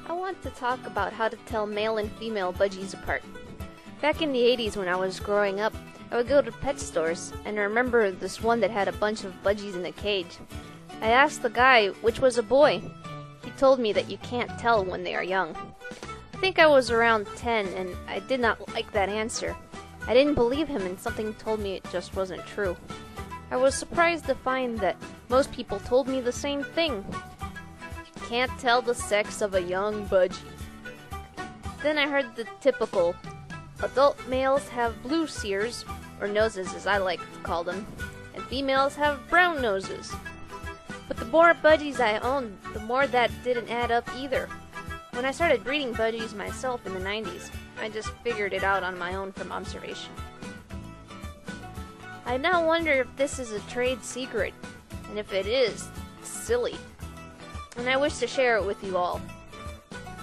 I want to talk about how to tell male and female budgies apart. Back in the 80s when I was growing up, I would go to pet stores, and I remember this one that had a bunch of budgies in a cage. I asked the guy which was a boy. He told me that you can't tell when they are young. I think I was around 10, and I did not like that answer. I didn't believe him, and something told me it just wasn't true. I was surprised to find that most people told me the same thing. You can't tell the sex of a young budgie. Then I heard the typical, adult males have blue ears, or noses as I like to call them, and females have brown noses. But the more budgies I owned, the more that didn't add up either. When I started breeding budgies myself in the 90s, I just figured it out on my own from observation. I now wonder if this is a trade secret, and if it is, it's silly. And I wish to share it with you all.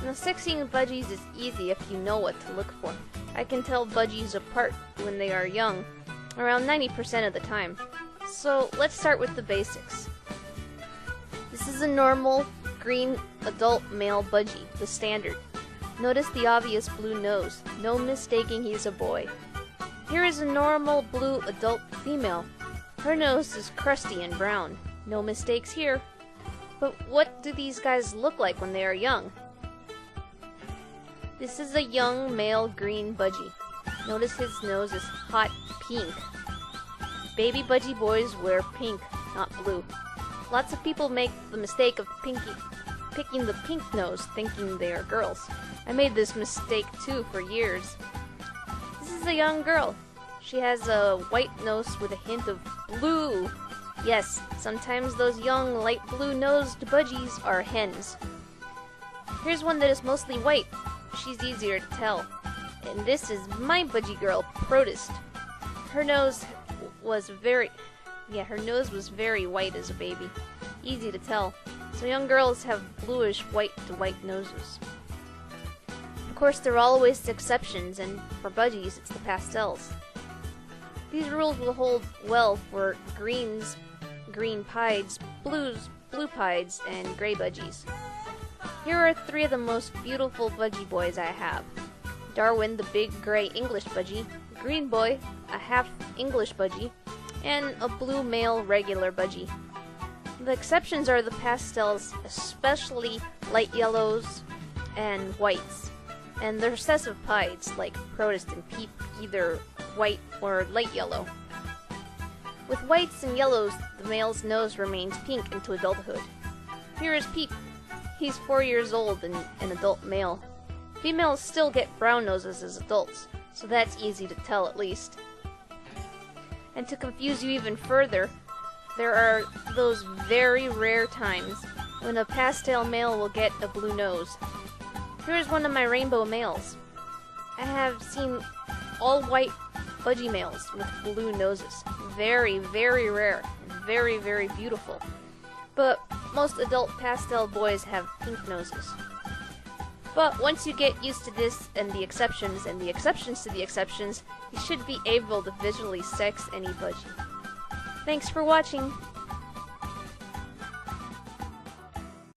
Now, sexing budgies is easy if you know what to look for. I can tell budgies apart when they are young, around 90% of the time. So let's start with the basics. This is a normal, green, adult male budgie, the standard. Notice the obvious blue nose, no mistaking he's a boy. Here is a normal blue adult female. Her nose is crusty and brown, no mistakes here. But what do these guys look like when they are young? This is a young male green budgie. Notice his nose is hot pink. Baby budgie boys wear pink, not blue. Lots of people make the mistake of picking the pink nose, thinking they are girls. I made this mistake too for years. This is a young girl. She has a white nose with a hint of blue. Yes, sometimes those young light blue-nosed budgies are hens. Here's one that is mostly white. She's easier to tell. And this is my budgie girl, Protist. Her nose was very white as a baby. Easy to tell. So young girls have bluish white to white noses. Of course, there are always exceptions, and for budgies, it's the pastels. These rules will hold well for greens, green pieds, blues, blue pieds, and gray budgies. Here are 3 of the most beautiful budgie boys I have. Darwin, the big gray English budgie, Green Boy, a half English budgie, and a blue male regular budgie. The exceptions are the pastels, especially light yellows and whites, and the recessive pieds like Protist and Peep, either white or light yellow. With whites and yellows, the male's nose remains pink into adulthood. Here is Peep. He's 4 years old and an adult male. Females still get brown noses as adults, so that's easy to tell at least. And to confuse you even further, there are those very rare times when a pastel male will get a blue nose. Here's one of my rainbow males. I have seen all white budgie males with blue noses. Very, very rare and very, very beautiful. But most adult pastel boys have pink noses. But once you get used to this and the exceptions to the exceptions, you should be able to visually sex any budgie. Thanks for watching!